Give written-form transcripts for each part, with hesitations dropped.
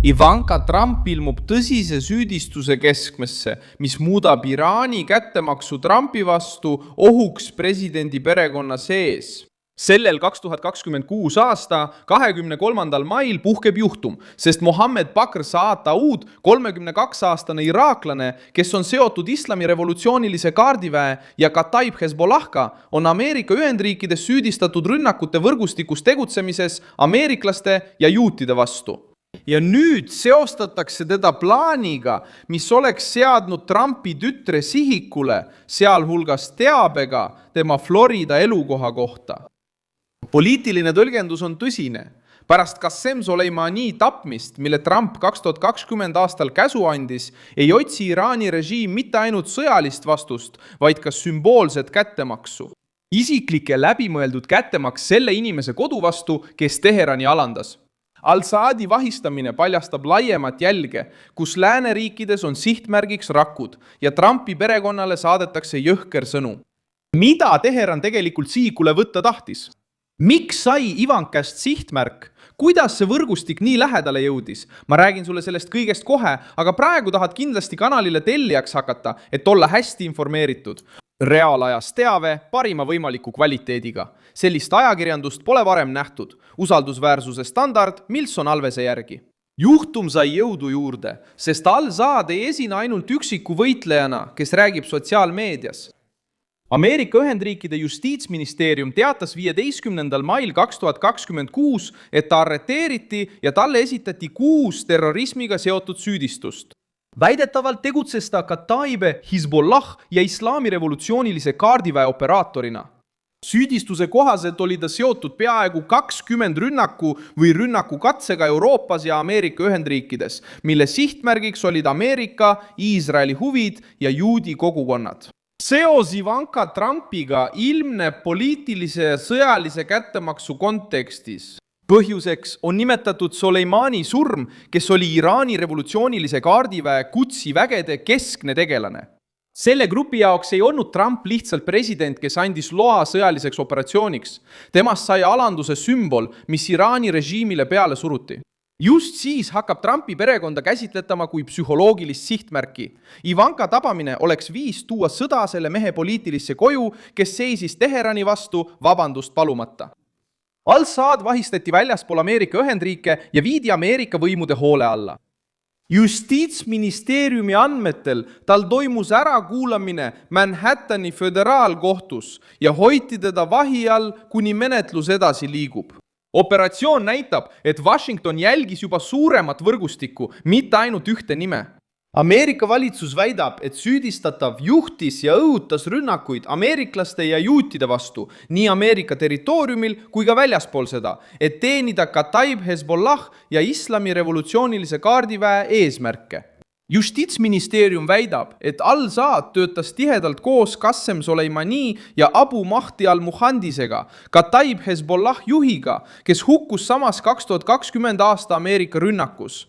Ivanka Trump ilmub tõsise süüdistuse keskmesse, mis muudab Iraani kättemaksu Trumpi vastu ohuks presidendi perekonna sees. Sellel 2026 aasta 23. mail puhkeb juhtum, sest Mohammed Bakr Saad Daoud, 32-aastane iraaklane, kes on seotud islami revolutsioonilise kaardiväe ja Kataib Hezbollah'ga, on Ameerika Ühendriikides süüdistatud rünnakute võrgustikus tegutsemises ameeriklaste ja juutide vastu. Ja nüüd seostatakse teda plaaniga, mis oleks seadnud Trumpi tütre sihikule, sealhulgas teabega tema Florida elukoha kohta. Poliitiline tõlgendus on tõsine. Pärast Qasem Soleimani tapmist, mille Trump 2020 aastal käsu andis, ei otsi Iraani režiim mitte ainult sõjalist vastust, vaid ka sümboolset kättemaksu. Isiklik ja läbimõeldud kättemaks selle inimese kodu vastu, kes Teherani alandas. Al-Saadi vahistamine paljastab laiemat jälge, kus lääneriikides on sihtmärgiks rakud ja Trumpi perekonnale saadetakse jõhker sõnu. Mida Teheran tegelikult sihikule võtta tahtis? Miks sai Ivankast sihtmärk? Kuidas see võrgustik nii lähedale jõudis? Ma räägin sulle sellest kõigest kohe, aga praegu tahad kindlasti kanalile tellijaks hakata, et olla hästi informeeritud. Reaalajas teave parima võimaliku kvaliteediga. Sellist ajakirjandust pole varem nähtud. Usaldusväärsuse standard Milson Alvese järgi. Juhtum sai jõudu juurde, sest Al-Saad ei esine ainult üksiku võitlejana, kes räägib sotsiaalmeedias. Ameerika Ühendriikide justiitsministeerium teatas 15. mail 2026, et ta arreteeriti ja talle esitati 6 terrorismiga seotud süüdistust. Väidetavalt tegutses ta Kataibe, Hezbollah ja islami revolutsioonilise kaardiväe operaatorina. Süüdistuse kohaselt oli ta seotud peaaegu 20 rünnaku või rünnakukatsega Euroopas ja Ameerika Ühendriikides, mille sihtmärgiks olid Ameerika, Iisraeli huvid ja juudi kogukonnad. Seos Ivanka Trumpiga ilmneb poliitilise ja sõjalise kättemaksu kontekstis. Põhjuseks on nimetatud Soleimani surm, kes oli Iraani revolutsioonilise kaardiväe Qudsi vägede keskne tegelane. Selle grupi jaoks ei olnud Trump lihtsalt president, kes andis loa sõjaliseks operatsiooniks. Temast sai alanduse sümbol, mis Iraani režiimile peale suruti. Just siis hakkab Trumpi perekonda käsitletama kui psühholoogilist sihtmärki. Ivanka tabamine oleks viis tuua sõda selle mehe poliitilisse koju, kes seisis Teherani vastu vabandust palumata. Al-Saad vahistati väljaspool Ameerika Ühendriike ja viidi Ameerika võimude hoole alla. Justiitsministeeriumi andmetel tal toimus ärakuulamine Manhattani föderaalkohtus ja hoiti teda vahi all, kuni menetlus edasi liigub. Operatsioon näitab, et Washington jälgis juba suuremat võrgustikku, mitte ainult ühte nime. Ameerika valitsus väidab, et süüdistatav juhtis ja õhutas rünnakuid ameeriklaste ja juutide vastu nii Ameerika territooriumil kui ka väljaspool seda, et teenida Kataib Hezbollah ja islami revolutsioonilise kaardiväe eesmärke. Justiitsministeerium väidab, et Al-Saad töötas tihedalt koos Qasem Soleimani ja Abu Mahdi al-Muhandisega, Kataib Hezbollah juhiga, kes hukkus samas 2020 aasta Ameerika rünnakus.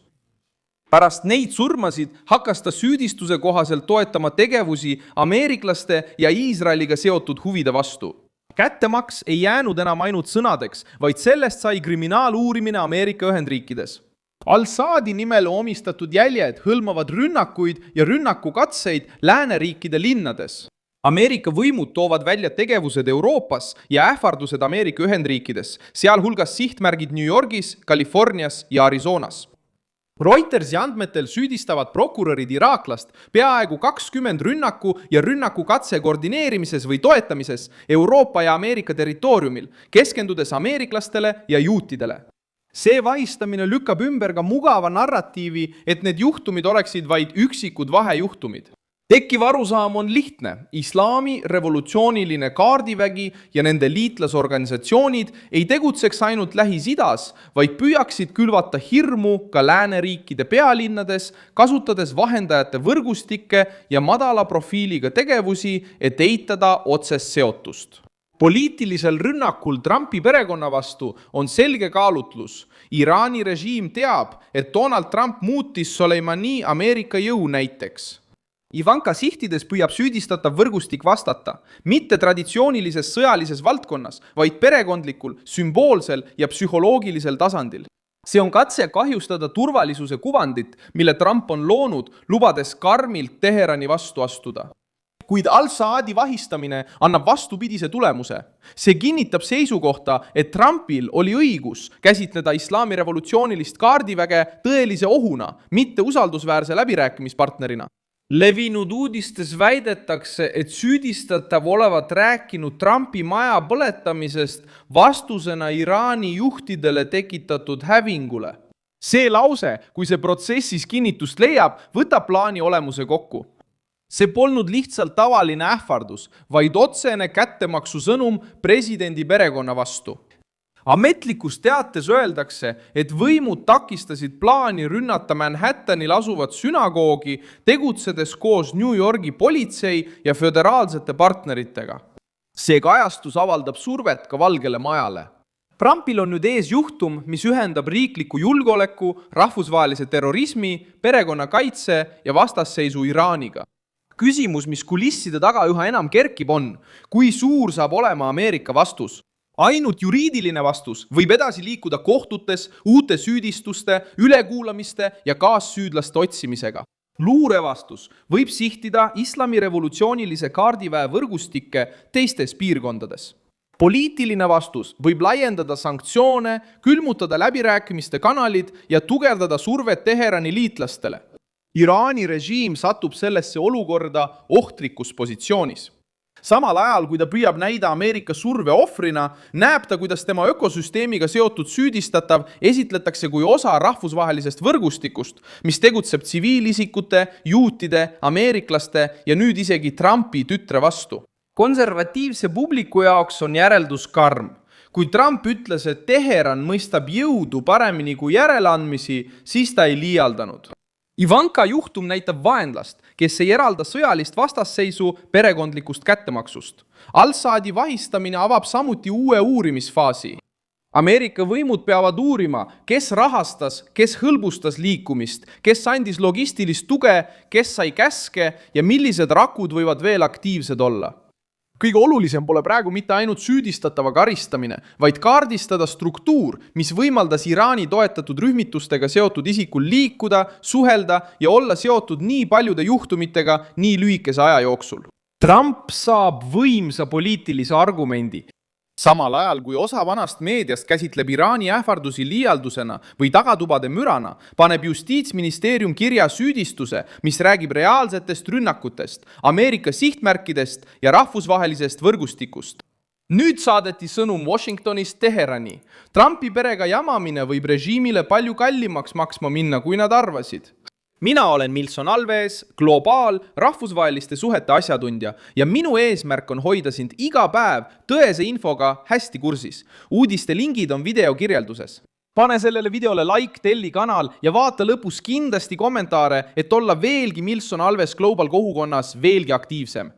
Pärast neid surmasid hakkas ta süüdistuse kohaselt toetama tegevusi ameeriklaste ja Iisraeliga seotud huvide vastu. Kättemaks ei jäänud enam ainult sõnadeks, vaid sellest sai kriminaaluurimine Ameerika Ühendriikides. Al-Saadi nimel omistatud jäljed hõlmavad rünnakuid ja rünnakukatseid lääneriikide linnades. Ameerika võimud toovad välja tegevused Euroopas ja ähvardused Ameerika Ühendriikides, sealhulgas sihtmärgid New Yorgis, Californias ja Arizonas. Reutersi andmetel süüdistavad prokurörid iraaklast peaaegu 20 rünnaku ja rünnakukatse koordineerimises või toetamises Euroopa ja Ameerika territooriumil, keskendudes ameeriklastele ja juutidele. See vahistamine lükkab ümber ka mugava narratiivi, et need juhtumid oleksid vaid üksikud vahejuhtumid. Tekkiv arusaam on lihtne. Islami revolutsiooniline kaardivägi ja nende liitlasorganisatsioonid ei tegutseks ainult Lähis-Idas, vaid püüaksid külvata hirmu ka lääneriikide pealinnades, kasutades vahendajate võrgustikke ja madala profiiliga tegevusi, et eitada otsest seotust. Poliitilisel rünnakul Trumpi perekonna vastu on selge kaalutlus. Iraani režiim teab, et Donald Trump muutis Soleimani Ameerika jõu näiteks. Ivanka sihtides püüab süüdistatav võrgustik vastata, mitte traditsioonilises sõjalises valdkonnas, vaid perekondlikul, sümboolsel ja psühholoogilisel tasandil. See on katse kahjustada turvalisuse kuvandit, mille Trump on loonud, lubades karmilt Teherani vastu astuda. Kuid al-Saadi vahistamine annab vastupidise tulemuse. See kinnitab seisukohta, et Trumpil oli õigus käsitleda islami revolutsioonilist kaardiväge tõelise ohuna, mitte usaldusväärse läbirääkimispartnerina. Levinud uudistes väidetakse, et süüdistatav olevat rääkinud Trumpi maja põletamisest vastusena Iraani juhtidele tekitatud hävingule. See lause, kui see protsessis kinnitust leiab, võtab plaani olemuse kokku. See polnud lihtsalt tavaline ähvardus, vaid otsene kättemaksu sõnum presidendi perekonna vastu. Ametlikus teates öeldakse, et võimud takistasid plaani rünnata Manhattanil asuvat sünagoogi, tegutsedes koos New Yorgi politsei ja föderaalsete partneritega. See kajastus avaldab survet ka Valgele Majale. Trumpil on nüüd ees juhtum, mis ühendab riikliku julgeoleku, rahvusvahelise terrorismi, perekonnakaitse ja vastasseisu Iraaniga. Küsimus, mis kulisside taga üha enam kerkib on, kui suur saab olema Ameerika vastus. Ainult juriidiline vastus võib edasi liikuda kohtutes, uute süüdistuste, ülekuulamiste ja kaassüüdlaste otsimisega. Luurevastus võib sihtida islami revolutsioonilise kaardiväe võrgustikke teistes piirkondades. Poliitiline vastus võib laiendada sanktsioone, külmutada läbirääkimiste kanalid ja tugevdada survet Teherani liitlastele. Iraani režiim satub sellesse olukorda ohtlikus positsioonis. Samal ajal, kui ta püüab näida Ameerika surve ohvrina, näeb ta, kuidas tema ökosüsteemiga seotud süüdistatav esitletakse kui osa rahvusvahelisest võrgustikust, mis tegutseb tsiviilisikute, juutide, ameeriklaste ja nüüd isegi Trumpi tütre vastu. Konservatiivse publiku jaoks on järeldus karm. Kui Trump ütles, et Teheran mõistab jõudu paremini kui järeleandmisi, siis ta ei liialdanud. Ivanka juhtum näitab vaenlast, kes ei eralda sõjalist vastasseisu perekondlikust kättemaksust. Al-Saadi vahistamine avab samuti uue uurimisfaasi. Ameerika võimud peavad uurima, kes rahastas, kes hõlbustas liikumist, kes andis logistilist tuge, kes sai käske ja millised rakud võivad veel aktiivsed olla. Kõige olulisem pole praegu mitte ainult süüdistatava karistamine, vaid kaardistada struktuur, mis võimaldas Iraani toetatud rühmitustega seotud isikul liikuda, suhelda ja olla seotud nii paljude juhtumitega nii lühikese aja jooksul. Trump saab võimsa poliitilise argumendi. Samal ajal, kui osa vanast meediast käsitleb Iraani ähvardusi liialdusena või tagatubade mürana, paneb justiitsministeerium kirja süüdistuse, mis räägib reaalsetest rünnakutest, Ameerika sihtmärkidest ja rahvusvahelisest võrgustikust. Nüüd saadeti sõnum Washingtonist Teherani. Trumpi perega jamamine võib režiimile palju kallimaks maksma minna, kui nad arvasid. Mina olen Milson Alves, globaal, rahvusvaheliste suhete asjatundja ja minu eesmärk on hoida sind iga päev tõese infoga hästi kursis. Uudiste lingid on video kirjelduses. Pane sellele videole like, telli kanal ja vaata lõpus kindlasti kommentaare, et olla veelgi Milson Alves Global kogukonnas veelgi aktiivsem.